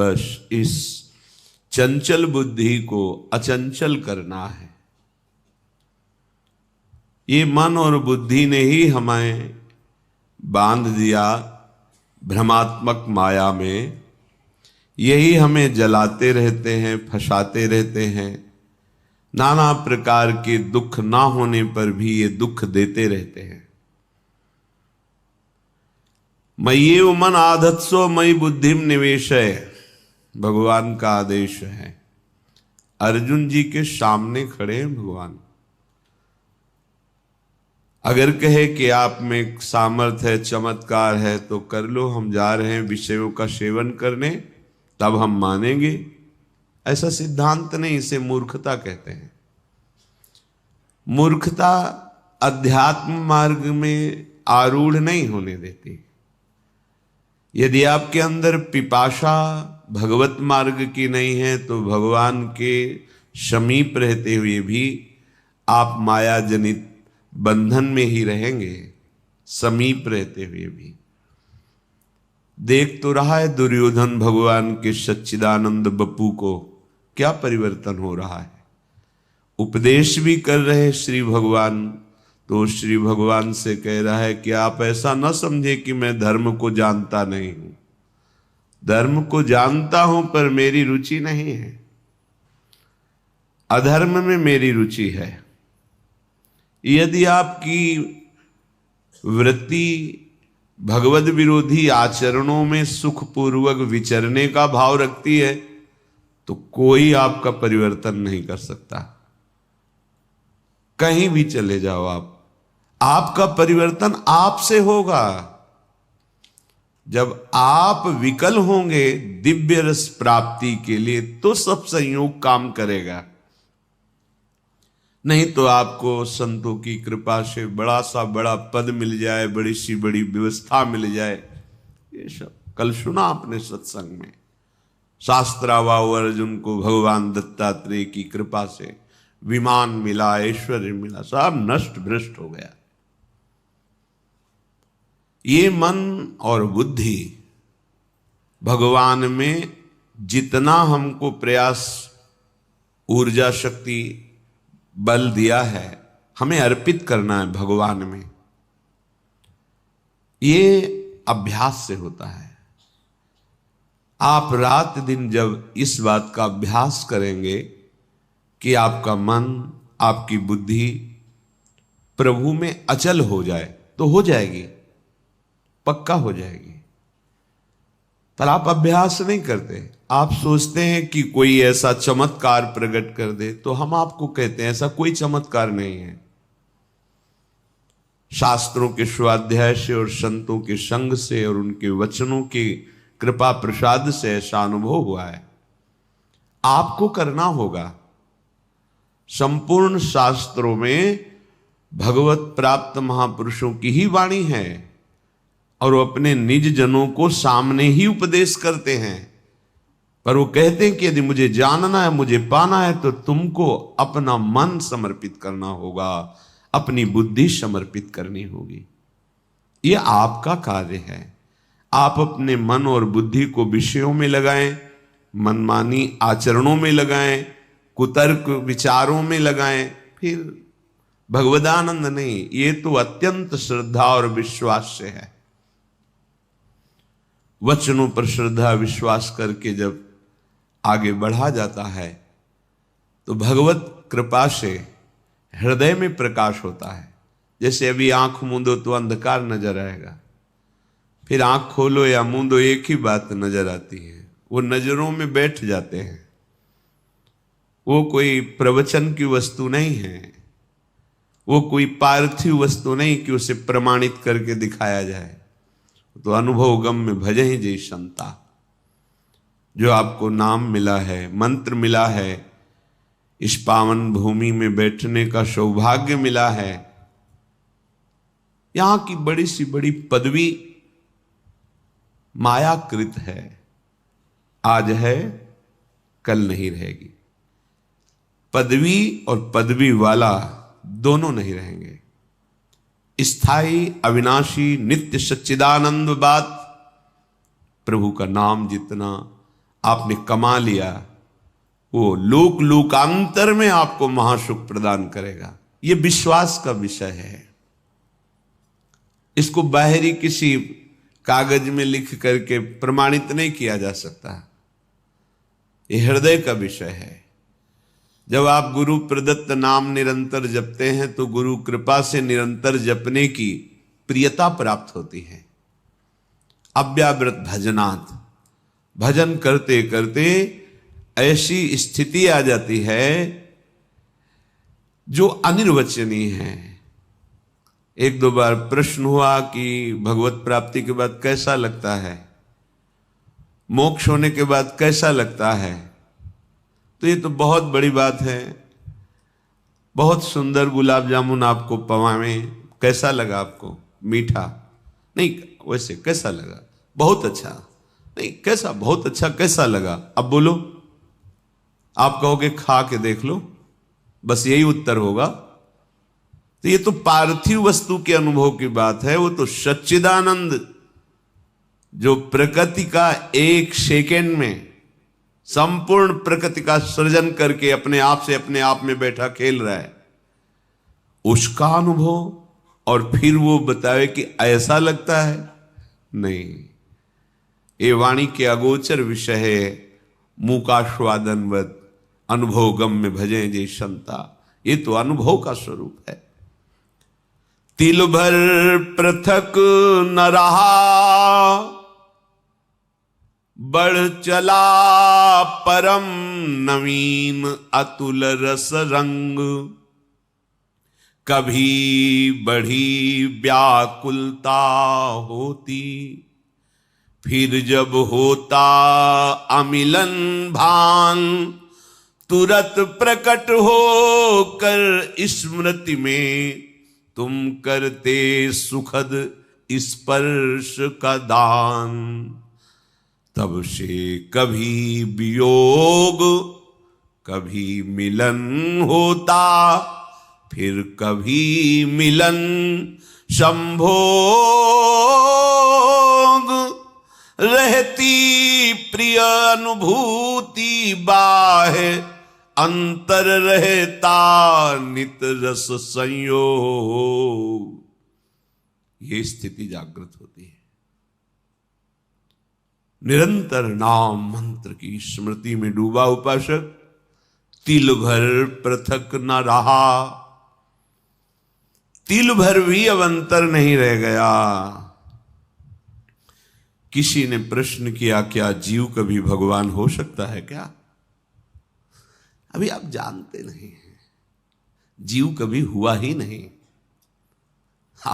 बस इस चंचल बुद्धि को अचंचल करना है। ये मन और बुद्धि ने ही हमें बांध दिया भ्रमात्मक माया में। यही हमें जलाते रहते हैं, फंसाते रहते हैं। नाना प्रकार के दुख ना होने पर भी ये दुख देते रहते हैं। मय्येव मन आधत्सो मयि बुद्धिम निवेशय, भगवान का आदेश है। अर्जुन जी के सामने खड़े हैं भगवान। अगर कहे कि आप में सामर्थ्य है, चमत्कार है, तो कर लो, हम जा रहे हैं विषयों का सेवन करने, तब हम मानेंगे। ऐसा सिद्धांत नहीं, इसे मूर्खता कहते हैं। मूर्खता अध्यात्म मार्ग में आरूढ़ नहीं होने देती। यदि आपके अंदर पिपाशा भगवत मार्ग की नहीं है तो भगवान के समीप रहते हुए भी आप माया जनित बंधन में ही रहेंगे, समीप रहते हुए भी। देख तो रहा है दुर्योधन भगवान के सच्चिदानंद बप्पू को क्या परिवर्तन हो रहा है। उपदेश भी कर रहे श्री भगवान, तो श्री भगवान से कह रहा है कि आप ऐसा न समझे कि मैं धर्म को जानता नहीं हूं। धर्म को जानता हूं पर मेरी रुचि नहीं है, अधर्म में मेरी रुचि है। यदि आपकी वृत्ति भगवद विरोधी आचरणों में सुखपूर्वक विचरने का भाव रखती है तो कोई आपका परिवर्तन नहीं कर सकता। कहीं भी चले जाओ आपका परिवर्तन आपसे होगा। जब आप विकल होंगे दिव्य रस प्राप्ति के लिए तो सब संयोग काम करेगा। नहीं तो आपको संतों की कृपा से बड़ा सा बड़ा पद मिल जाए, बड़ी सी बड़ी व्यवस्था मिल जाए। ये सब कल सुना आपने सत्संग में, शास्त्रावाव अर्जुन को भगवान दत्तात्रेय की कृपा से विमान मिला, ऐश्वर्य मिला, सब नष्ट भ्रष्ट हो गया। ये मन और बुद्धि भगवान में जितना हमको प्रयास, ऊर्जा, शक्ति, बल दिया है, हमें अर्पित करना है भगवान में। ये अभ्यास से होता है। आप रात दिन जब इस बात का अभ्यास करेंगे कि आपका मन, आपकी बुद्धि प्रभु में अचल हो जाए, तो हो जाएगी, पक्का हो जाएगी। पर आप अभ्यास नहीं करते। आप सोचते हैं कि कोई ऐसा चमत्कार प्रकट कर दे, तो हम आपको कहते हैं ऐसा कोई चमत्कार नहीं है। शास्त्रों के स्वाध्याय से और संतों के संग से और उनके वचनों की कृपा प्रसाद से ऐसा अनुभव हुआ है। आपको करना होगा। संपूर्ण शास्त्रों में भगवत प्राप्त महापुरुषों की ही वाणी है और वो अपने निज जनों को सामने ही उपदेश करते हैं। पर वो कहते हैं कि यदि मुझे जानना है, मुझे पाना है, तो तुमको अपना मन समर्पित करना होगा, अपनी बुद्धि समर्पित करनी होगी। ये आपका कार्य है। आप अपने मन और बुद्धि को विषयों में लगाएं, मनमानी आचरणों में लगाएं, कुतर्क विचारों में लगाएं, फिर भगवदानंद नहीं। ये तो अत्यंत श्रद्धा और विश्वास से है। वचनों पर श्रद्धा विश्वास करके जब आगे बढ़ा जाता है तो भगवत कृपा से हृदय में प्रकाश होता है। जैसे अभी आंख मूंदो तो अंधकार नजर आएगा, फिर आंख खोलो या मूंदो एक ही बात नजर आती है। वो नजरों में बैठ जाते हैं। वो कोई प्रवचन की वस्तु नहीं है, वो कोई पार्थिव वस्तु नहीं कि उसे प्रमाणित करके दिखाया जाए। तो अनुभव गम में भजे ही जय संता। जो आपको नाम मिला है, मंत्र मिला है, इस पावन भूमि में बैठने का सौभाग्य मिला है, यहां की बड़ी सी बड़ी पदवी मायाकृत है। आज है, कल नहीं रहेगी। पदवी और पदवी वाला दोनों नहीं रहेंगे। स्थायी, अविनाशी, नित्य सच्चिदानंद बात प्रभु का नाम जितना, आपने कमा लिया, वो लोक लोकांतर में आपको महासुख प्रदान करेगा। ये विश्वास का विषय है। इसको बाहरी किसी कागज में लिख करके प्रमाणित नहीं किया जा सकता। ये हृदय का विषय है। जब आप गुरु प्रदत्त नाम निरंतर जपते हैं तो गुरु कृपा से निरंतर जपने की प्रियता प्राप्त होती है। अव्यावृत भजनात्, भजन करते करते ऐसी स्थिति आ जाती है जो अनिर्वचनीय है। एक दो बार प्रश्न हुआ कि भगवत प्राप्ति के बाद कैसा लगता है, मोक्ष होने के बाद कैसा लगता है। तो ये तो बहुत बड़ी बात है। बहुत सुंदर गुलाब जामुन आपको पवावें, कैसा लगा आपको? मीठा नहीं, वैसे कैसा लगा? बहुत अच्छा नहीं, कैसा? बहुत अच्छा कैसा लगा? अब बोलो, आप कहोगे खा के देख लो, बस यही उत्तर होगा। तो ये तो पार्थिव वस्तु के अनुभव की बात है। वो तो सच्चिदानंद जो प्रकृति का एक सेकेंड में संपूर्ण प्रकृति का सृजन करके अपने आप से अपने आप में बैठा खेल रहा है, उसका अनुभव। और फिर वो बतावे कि ऐसा लगता है, नहीं। ये वाणी के अगोचर विषय है। मूकास्वादनवत अनुभव गम में भजे जे संता। ये तो अनुभव का स्वरूप है। तिल भर पृथक न रहा, बढ़ चला परम नवीन अतुल रस रंग। कभी बढ़ी व्याकुलता होती, फिर जब होता अमिलन भान। तुरत प्रकट हो कर स्मृति में तुम करते सुखद स्पर्श का दान। तब से कभी वियोग कभी मिलन होता, फिर कभी मिलन संभोग। रहती प्रिय अनुभूति बाहे, अंतर रहता नित रस संयोग। ये स्थिति जागृत होती है। निरंतर नाम मंत्र की स्मृति में डूबा उपासक तिल भर पृथक न रहा। तिल भर भी अब अंतर नहीं रह गया। किसी ने प्रश्न किया, क्या जीव कभी भगवान हो सकता है क्या? अभी आप जानते नहीं हैं, जीव कभी हुआ ही नहीं।